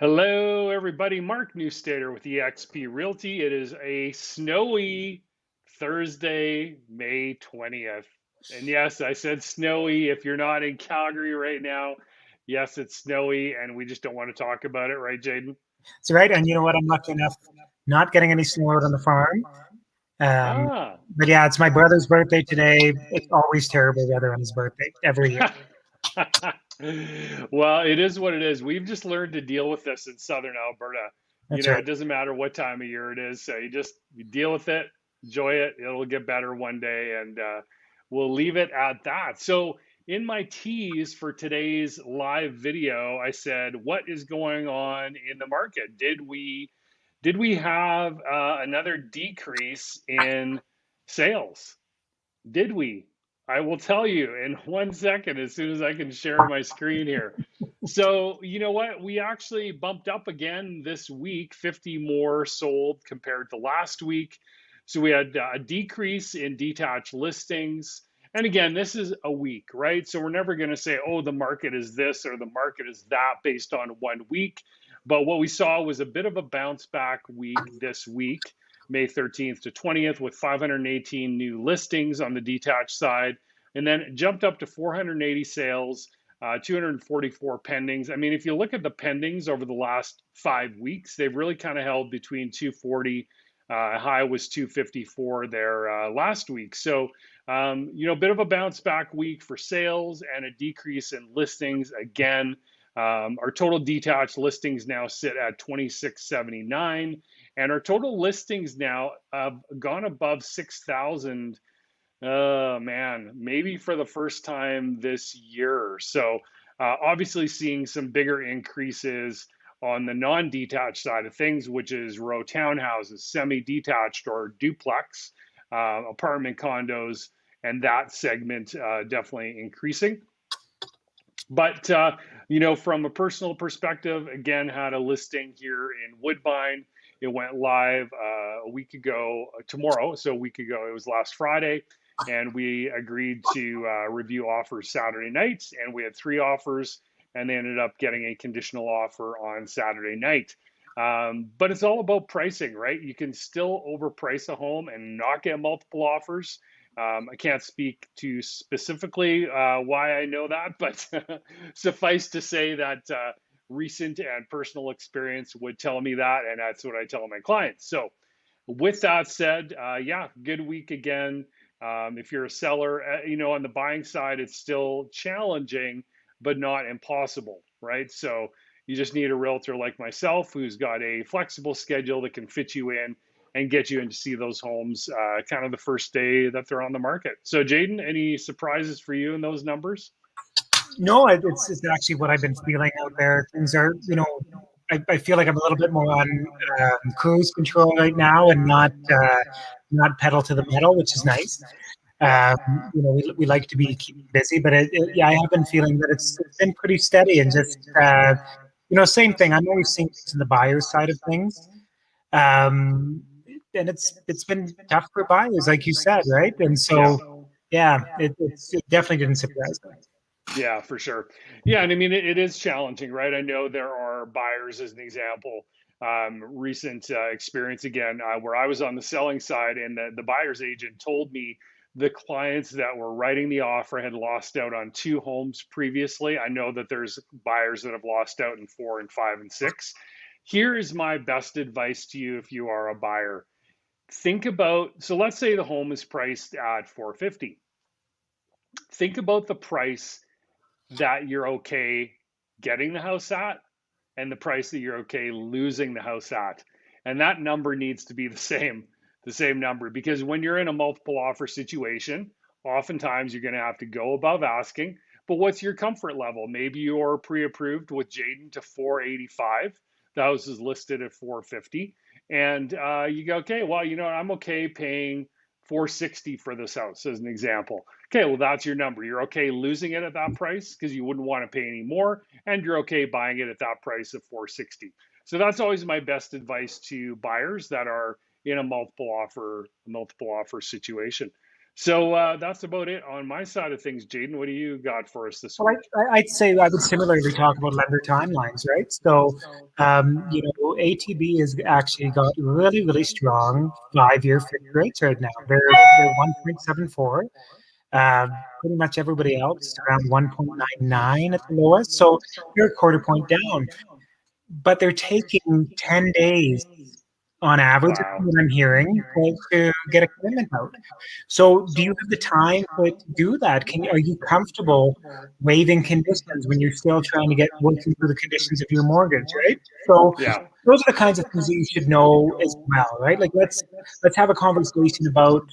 Hello, everybody. Mark Newstater with eXp Realty. It is a snowy Thursday, May 20th. And yes, I said snowy. If you're not in Calgary right now, yes, it's snowy, and we just don't want to talk about it, right, Jaden? That's right. And you know what? I'm lucky enough not getting any snow out on the farm. Um, Ah, but yeah, it's my brother's birthday today. It's always terrible weather on his birthday every year. well, it is what it is. We've just learned to deal with this in southern Alberta. That's right. It doesn't matter what time of year it is. So you deal with it, enjoy it. It'll get better one day, and we'll leave it at that. So, in my tease for today's live video, I said, "What is going on in the market? Did we have another decrease in sales?" Did we? I will tell you in 1 second as soon as I can share my screen here. So, you know what? We actually bumped up again this week, 50 more sold compared to last week. So we had a decrease in detached listings. And again, this is a week, right? So we're never going to say, oh, the market is this or the market is that based on 1 week. But what we saw was a bit of a bounce back week this week. May 13th to 20th with 518 new listings on the detached side, and then it jumped up to 480 sales, 244 pendings. I mean, if you look at the pendings over the last 5 weeks, they've really kind of held between 240. High was 254 there last week. So, a bit of a bounce back week for sales and a decrease in listings again. Our total detached listings now sit at 2679, and our total listings now have gone above 6,000. Oh man, maybe for the first time this year. So, obviously, seeing some bigger increases on the non detached side of things, which is row townhouses, semi detached or duplex, apartment condos, and that segment definitely increasing. But from a personal perspective, again, had a listing here in Woodbine. It went live a week ago tomorrow. So a week ago, it was last Friday, and we agreed to review offers Saturday night, and we had three offers, and they ended up getting a conditional offer on Saturday night. But it's all about pricing, right? You can still overprice a home and not get multiple offers. I can't speak to specifically why I know that, but suffice to say that recent and personal experience would tell me that, and that's what I tell my clients. So, with that said, yeah, good week again. If you're a seller, on the buying side, it's still challenging, but not impossible, right? So, you just need a realtor like myself who's got a flexible schedule that can fit you in and get you in to see those homes kind of the first day that they're on the market. So, Jaden, any surprises for you in those numbers? No, it's actually what I've been feeling out there. Things are, I feel like I'm a little bit more on cruise control right now and not pedal to the metal, which is nice. Yeah. We like to be keep busy, but yeah, I have been feeling that it's been pretty steady and just, same thing. I'm always seeing things in the buyer side of things. Um, and it's been tough for buyers, like you said, right? And Yeah. so, yeah, it definitely didn't surprise me. Yeah, for sure. Yeah, and I mean it is challenging, right? I know there are buyers, as an example, recent experience again where I was on the selling side, and the buyer's agent told me the clients that were writing the offer had lost out on two homes previously. I know that there's buyers that have lost out in four and five and six. Here is my best advice to you if you are a buyer. Think about, so let's say the home is priced at 450. Think about the price that you're okay getting the house at and the price that you're okay losing the house at. And that number needs to be the same number, because when you're in a multiple offer situation, oftentimes you're going to have to go above asking. But what's your comfort level? Maybe you're pre-approved with Jaden to 485. The house is listed at 450, and you go, okay, well, I'm okay paying 460 for this house as an example. Okay, well, that's your number. You're okay losing it at that price because you wouldn't want to pay any more, and you're okay buying it at that price of 460. So that's always my best advice to buyers that are in a multiple offer situation. So that's about it on my side of things. Jaden, what do you got for us this Well, week? I'd say I would similarly talk about lender timelines, right? So, ATB has actually got really, really strong 5-year fixed rates right now. They're 1.74. Pretty much everybody else is around 1.99 at the lowest. So you're a quarter point down, but they're taking 10 days on average, is Wow. what I'm hearing, to get a commitment out. So do you have the time to do that? Are you comfortable waiving conditions when you're still trying to get working through the conditions of your mortgage, right? So Yeah. those are the kinds of things that you should know as well, right? Like let's have a conversation about,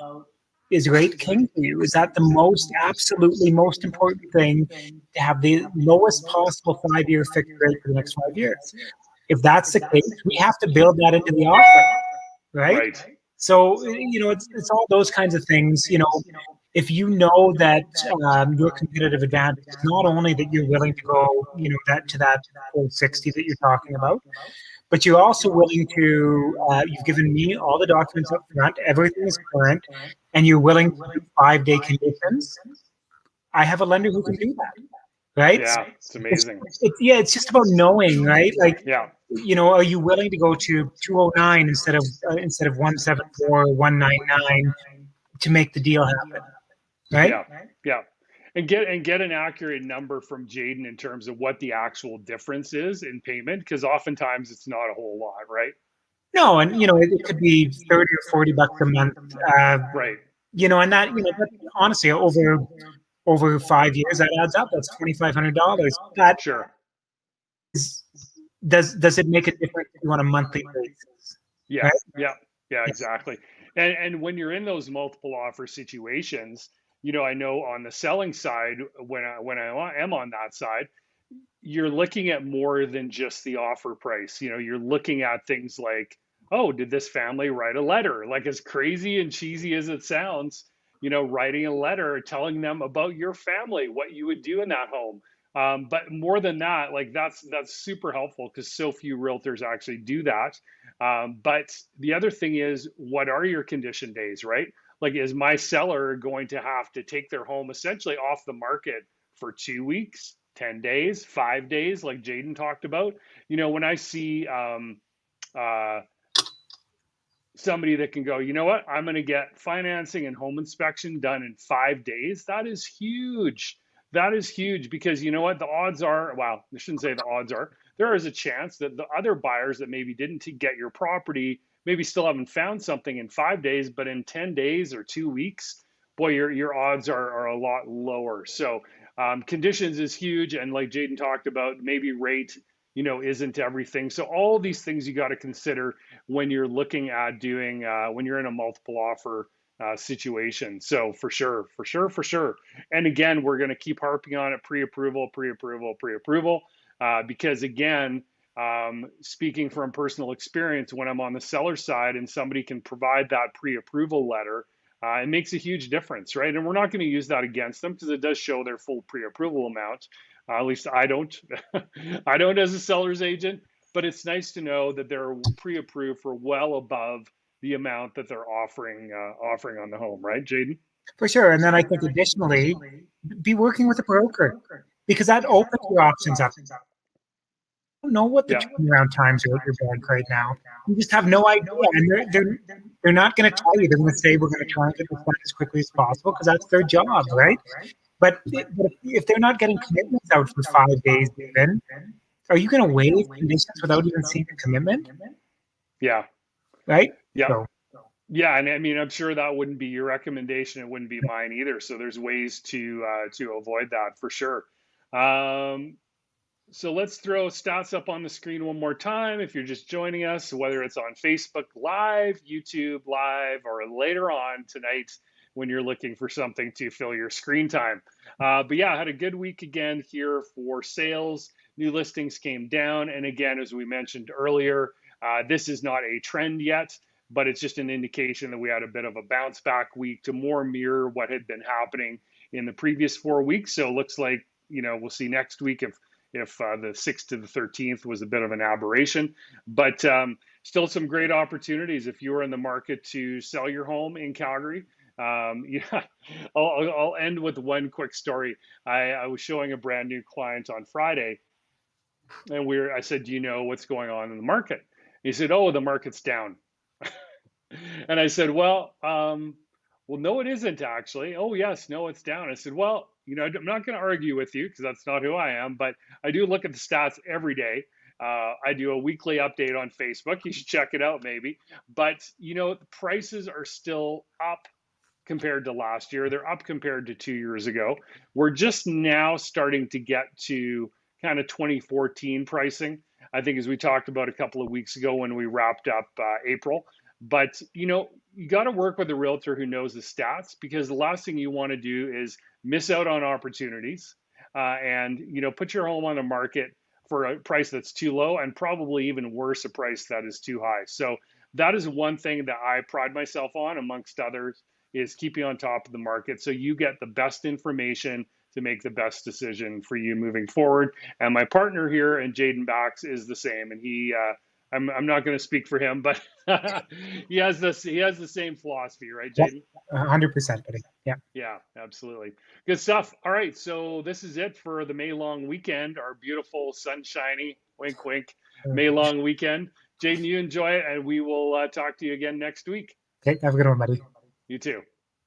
is rate king for you? Is that the most absolutely most important thing, to have the lowest possible 5-year fixed rate for the next 5 years? If that's the case, we have to build that into the offer, right? Right. So, it's all those kinds of things. If you know that your competitive advantage is not only that you're willing to go, that to that 460 that you're talking about, but you're also willing to, you've given me all the documents up front, everything is current, and you're willing to do 5-day conditions. I have a lender who can do that, right? So Yeah. It's it's, amazing. it's just about knowing, right? Like, Yeah. are you willing to go to 209 instead of 174, 199 to make the deal happen, right? Yeah. Yeah. And get an accurate number from Jaden in terms of what the actual difference is in payment, because oftentimes it's not a whole lot, right? No, and it could be 30 or 40 bucks a month, uh, Right. and that honestly over 5 years that adds up. That's $2,500. That Sure. is, does it make a difference to you on a monthly basis, Yeah. right? Yeah. Yeah, exactly. And when you're in those multiple offer situations, I know on the selling side, when I am on that side, you're looking at more than just the offer price. You're looking at things like, oh, did this family write a letter? Like, as crazy and cheesy as it sounds, writing a letter telling them about your family, what you would do in that home. But more than that, like that's super helpful because so few realtors actually do that. But the other thing is, what are your condition days, right? Like, is my seller going to have to take their home essentially off the market for 2 weeks, 10 days, 5 days, like Jaden talked about? When I see uh, somebody that can go, you know what, I'm going to get financing and home inspection done in 5 days, that is huge. That is huge because you know what? The odds are, well, I shouldn't say the odds are, there is a chance that the other buyers that maybe didn't get your property maybe still haven't found something in 5 days, but in 10 days or 2 weeks, boy, your odds are a lot lower. So conditions is huge. And like Jaden talked about, maybe rate, isn't everything. So all these things you got to consider when you're looking at doing when you're in a multiple offer situation. So for sure, for sure, for sure. And again, we're going to keep harping on it: pre-approval, pre-approval, pre-approval, because again, speaking from personal experience, when I'm on the seller side and somebody can provide that pre-approval letter, it makes a huge difference, right? And we're not going to use that against them because it does show their full pre-approval amount. At least I don't. I don't as a seller's agent, but it's nice to know that they're pre-approved for well above the amount that they're offering on the home, right, Jaden? For sure. And then I think additionally, be working with a broker, because that opens your options up. You don't know what the Yeah, turnaround times are at your bank right now. You just have no idea, and they're not going to tell you. They're going to say we're going to try and get this done as quickly as possible because that's their job, right? But if they're not getting commitments out for 5 days, even, are you going to waive conditions without even seeing a commitment, yeah, right? yeah. So Yeah, and I mean, I'm sure that wouldn't be your recommendation. It wouldn't be mine either. So there's ways to avoid that for sure. Um, So let's throw stats up on the screen one more time. If you're just joining us, whether it's on Facebook Live, YouTube Live, or later on tonight when you're looking for something to fill your screen time. But yeah, I had a good week again here for sales. New listings came down. And again, as we mentioned earlier, this is not a trend yet, but it's just an indication that we had a bit of a bounce back week to more mirror what had been happening in the previous 4 weeks. So it looks like, we'll see next week if the 6th to the 13th was a bit of an aberration. But still some great opportunities if you are in the market to sell your home in Calgary. Yeah, I'll end with one quick story. I was showing a brand new client on Friday, and I said, "Do you know what's going on in the market?" He said, "Oh, the market's down." And I said, well, no, it isn't actually. Oh, yes, no, it's down. I said, well, I'm not going to argue with you because that's not who I am, but I do look at the stats every day. I do a weekly update on Facebook. You should check it out, maybe. But, the prices are still up compared to last year. They're up compared to 2 years ago. We're just now starting to get to kind of 2014 pricing. I think, as we talked about a couple of weeks ago when we wrapped up April. But you got to work with a realtor who knows the stats, because the last thing you want to do is miss out on opportunities, and put your home on the market for a price that's too low, and probably even worse, a price that is too high. So that is one thing that I pride myself on, amongst others, is keeping on top of the market so you get the best information to make the best decision for you moving forward. And my partner here, and Jaden Bax, is the same. And I'm not going to speak for him, but he has the same philosophy, right, Yep, Jaden? 100%, buddy. Yeah. Yeah, absolutely. Good stuff. All right, so this is it for the May long weekend, our beautiful, sunshiny, wink, wink, May long weekend. Jaden, you enjoy it, and we will talk to you again next week. Okay, have a good one, buddy. You too.